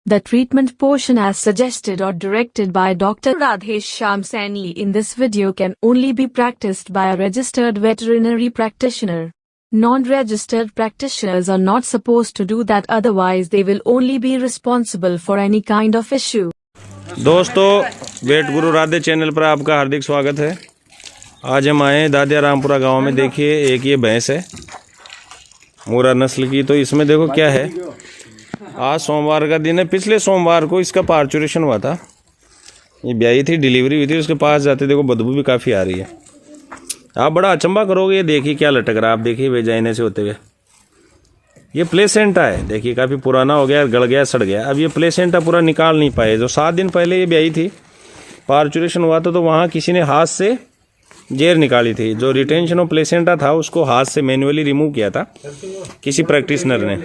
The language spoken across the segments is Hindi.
The treatment portion as suggested or directed by Dr. Radhesh Shyam Saini in this video can only be practiced by a registered veterinary practitioner. Non-registered practitioners are not supposed to do that, otherwise they will only be responsible for any kind of issue. दोस्तों, वेट गुरु राधे चैनल पर आपका हार्दिक स्वागत है। आज हम आए दादिया रामपुरा गांव में। देखिए, एक ये भैंस है मूरा नस्ल की। तो इसमें देखो क्या है, आज सोमवार का दिन है। पिछले सोमवार को इसका पार्चुरेशन हुआ था। ये ब्याई थी, डिलीवरी हुई थी। उसके पास जाते देखो बदबू भी काफ़ी आ रही है। आप बड़ा अचंबा करोगे। ये देखिए क्या लटक रहा है। आप देखिए वेजाइने से होते हुए। ये प्लेसेंटा है। देखिए काफ़ी पुराना हो गया, गल गया, सड़ गया। अब ये प्लेसेंटा पूरा निकाल नहीं पाए। जो 7 दिन पहले ये ब्याई थी, पार्चुरेशन हुआ था, तो वहाँ किसी ने हाथ से जेर निकाली थी। जो रिटेंशन ऑफ प्लेसेंटा था उसको हाथ से मैन्युअली रिमूव किया था किसी प्रैक्टिशनर ने।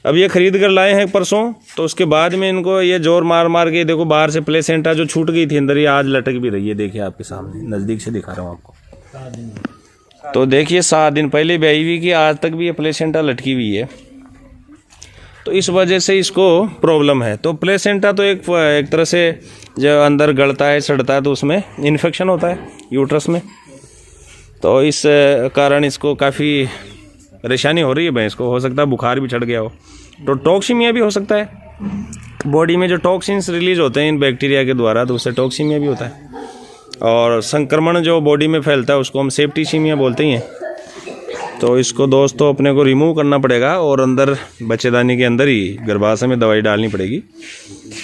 अब ये खरीद कर लाए हैं परसों। तो उसके बाद में इनको ये जोर मार मार के देखो बाहर से प्लेसेंटा जो छूट गई थी अंदर, ये आज लटक भी रही है। देखिए आपके सामने, नज़दीक से दिखा रहा हूँ आपको। तो देखिए 7 दिन पहले ब्याई हुई की आज तक भी ये प्लेसेंटा लटकी हुई है। तो इस वजह से इसको प्रॉब्लम है। तो प्लेसेंटा तो एक तरह से जब अंदर गलता है, सड़ता है, तो उसमें इन्फेक्शन होता है यूट्रस में। तो इस कारण इसको काफ़ी परेशानी हो रही है भैंस को। हो सकता है बुखार भी चढ़ गया हो, तो टॉक्सीमिया भी हो सकता है। बॉडी में जो टॉक्सिन्स रिलीज होते हैं इन बैक्टीरिया के द्वारा, तो उससे टॉक्सीमिया भी होता है। और संक्रमण जो बॉडी में फैलता है उसको हम सेप्टिसीमिया बोलते हैं। तो इसको दोस्तों अपने को रिमूव करना पड़ेगा और अंदर बच्चेदानी के अंदर ही गर्भाशय में दवाई डालनी पड़ेगी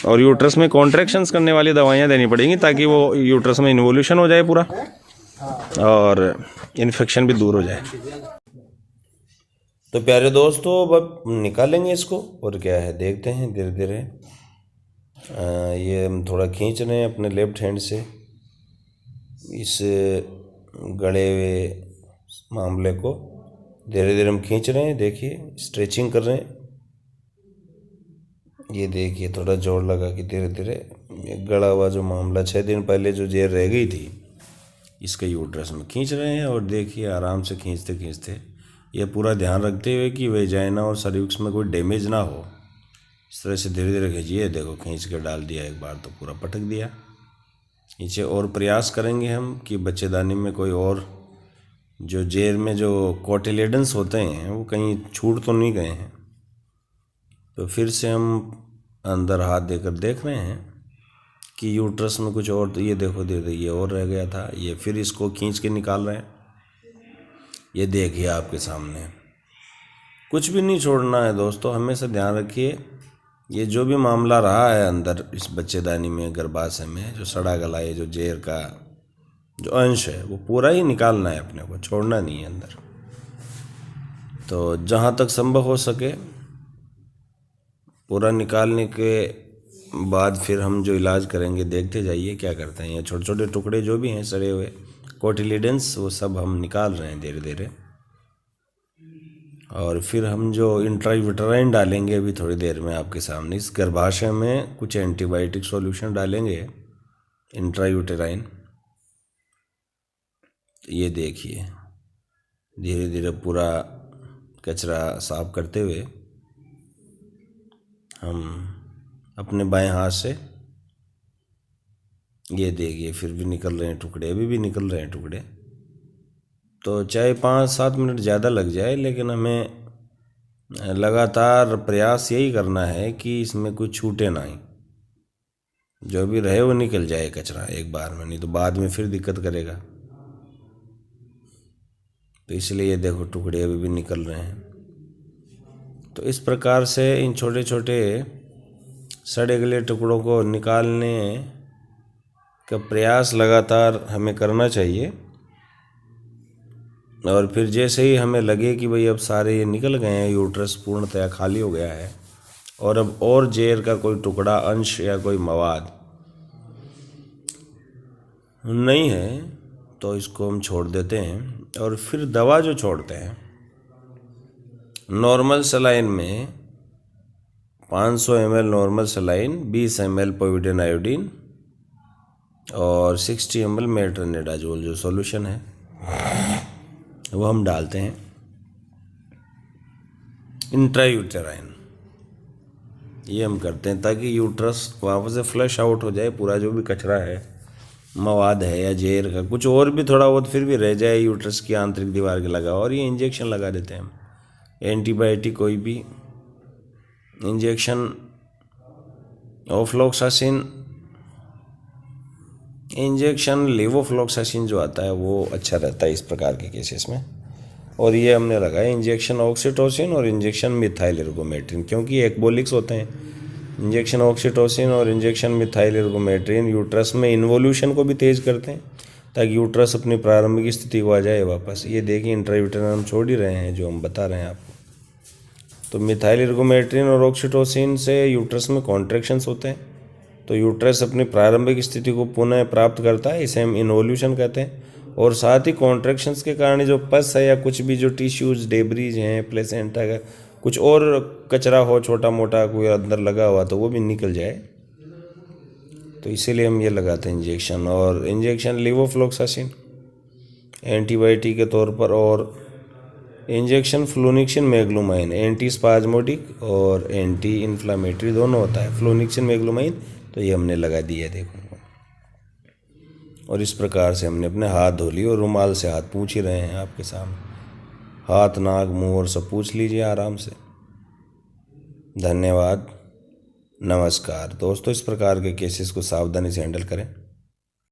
और यूट्रस में कॉन्ट्रैक्शंस करने वाली दवाइयाँ देनी पड़ेंगी, ताकि वो यूट्रस में इन्वोल्यूशन हो जाए पूरा और इन्फेक्शन भी दूर हो जाए। तो प्यारे दोस्तों, अब निकालेंगे इसको और क्या है देखते हैं धीरे धीरे। ये हम थोड़ा खींच रहे हैं अपने लेफ्ट हैंड से इस गड़े हुए मामले को। धीरे धीरे हम खींच रहे हैं। देखिए स्ट्रेचिंग कर रहे हैं। ये देखिए थोड़ा जोर लगा कि धीरे धीरे ये गड़ा हुआ जो मामला 6 दिन पहले जो जेर रह गई थी इसके यूट्रस में खींच रहे हैं। और देखिए आराम से खींचते खींचते ये पूरा ध्यान रखते हुए कि वेजाइना और सर्विक्स में कोई डैमेज ना हो, इस तरह से धीरे धीरे खींचिए। देखो खींच के डाल दिया एक बार, तो पूरा पटक दिया नीचे। और प्रयास करेंगे हम कि बच्चेदानी में कोई और जो जेर में जो कोटिलेडन्स होते हैं वो कहीं छूट तो नहीं गए हैं। तो फिर से हम अंदर हाथ देकर देख रहे हैं कि यूट्रस में कुछ और। तो ये देखो धीरे ये और रह गया था, ये फिर इसको खींच के निकाल रहे हैं। ये देखिए आपके सामने, कुछ भी नहीं छोड़ना है दोस्तों। हमेशा ध्यान रखिए, ये जो भी मामला रहा है अंदर इस बच्चेदानी में, गर्भाशय में, जो सड़ा गला है, जो जेर का जो अंश है, वो पूरा ही निकालना है, अपने को छोड़ना नहीं है अंदर। तो जहाँ तक संभव हो सके पूरा निकालने के बाद फिर हम जो इलाज करेंगे देखते जाइए क्या करते हैं। ये छोटे छोटे टुकड़े जो भी हैं सड़े हुए कोटिलिडेंस, वो सब हम निकाल रहे हैं धीरे धीरे। और फिर हम जो इंट्रायूटेराइन डालेंगे अभी थोड़ी देर में आपके सामने, इस गर्भाशय में कुछ एंटीबायोटिक सॉल्यूशन डालेंगे इंट्रायूटेराइन। ये देखिए धीरे धीरे पूरा कचरा साफ करते हुए हम अपने बाएं हाथ से, ये देखिए फिर भी निकल रहे हैं टुकड़े, अभी भी निकल रहे हैं टुकड़े। तो चाहे 5-7 मिनट ज़्यादा लग जाए, लेकिन हमें लगातार प्रयास यही करना है कि इसमें कुछ छूटे ना ही, जो भी रहे वो निकल जाए कचरा एक बार में, नहीं तो बाद में फिर दिक्कत करेगा। तो इसलिए ये देखो टुकड़े अभी भी निकल रहे हैं। तो इस प्रकार से इन छोटे छोटे सड़े गले टुकड़ों को निकालने का प्रयास लगातार हमें करना चाहिए। और फिर जैसे ही हमें लगे कि भाई अब सारे ये निकल गए हैं, यूट्रस पूर्णतया खाली हो गया है और अब और जेर का कोई टुकड़ा, अंश या कोई मवाद नहीं है, तो इसको हम छोड़ देते हैं। और फिर दवा जो छोड़ते हैं, नॉर्मल सलाइन में 500 ml normal saline, 20 ml povidone iodine और 60 ml मेट्रोनिडाजोल जो सॉल्यूशन है वो हम डालते हैं। इंट्रायूटेराइन ये हम करते हैं ताकि यूट्रस वापस से फ्लश आउट हो जाए, पूरा जो भी कचरा है, मवाद है या जहर का कुछ और भी थोड़ा बहुत फिर भी रह जाए यूट्रस की आंतरिक दीवार के लगा। और ये इंजेक्शन लगा देते हैं हम, एंटीबायोटिक कोई भी इंजेक्शन, ऑफ्लॉक्सासिन इंजेक्शन, लेवोफ्लॉक्सासिन जो आता है वो अच्छा रहता है इस प्रकार के केसेस में। और ये हमने लगाया इंजेक्शन ऑक्सीटोसिन और इंजेक्शन मिथाइल एर्गोमेट्रिन, क्योंकि एक्बोलिक्स होते हैं। इंजेक्शन ऑक्सीटोसिन और इंजेक्शन मिथाइल एर्गोमेट्रिन यूट्रस में इन्वोल्यूशन को भी तेज़ करते हैं ताकि यूट्रस अपनी प्रारंभिक स्थिति को आ जाए वापस। ये देखिए इंट्रायूटेरल हम छोड़ ही रहे हैं जो हम बता रहे हैं आपको। तो मिथाइल एर्गोमेट्रिन और ऑक्सीटोसिन से यूट्रस में कॉन्ट्रैक्शंस होते हैं, तो यूट्रस अपनी प्रारंभिक स्थिति को पुनः प्राप्त करता है, इसे हम इन्वोल्यूशन कहते हैं। और साथ ही कॉन्ट्रैक्शंस के कारण जो पस है या कुछ भी जो टिश्यूज डेब्रीज हैं, प्लेसेंटा का कुछ और कचरा हो, छोटा मोटा कोई अंदर लगा हुआ, तो वो भी निकल जाए। तो इसीलिए हम ये लगाते हैं इंजेक्शन। और इंजेक्शन लेवोफ्लॉक्सासिन एंटीबायोटिक के तौर पर, और इंजेक्शन फ्लोनिक्सिन मैग्लूमाइन एंटी स्पाज्मोटिक और एंटी इन्फ्लामेटरी दोनों होता है। फ्लोनिक्सिन मैग्लूमाइन तो ये हमने लगा दिया है, देखो। और इस प्रकार से हमने अपने हाथ धो लिए और रुमाल से हाथ पोंछ ही रहे हैं आपके सामने। हाथ, नाक, मुंह और सब पोंछ लीजिए आराम से। धन्यवाद, नमस्कार। दोस्तों, इस प्रकार के केसेस को सावधानी से हैंडल करें।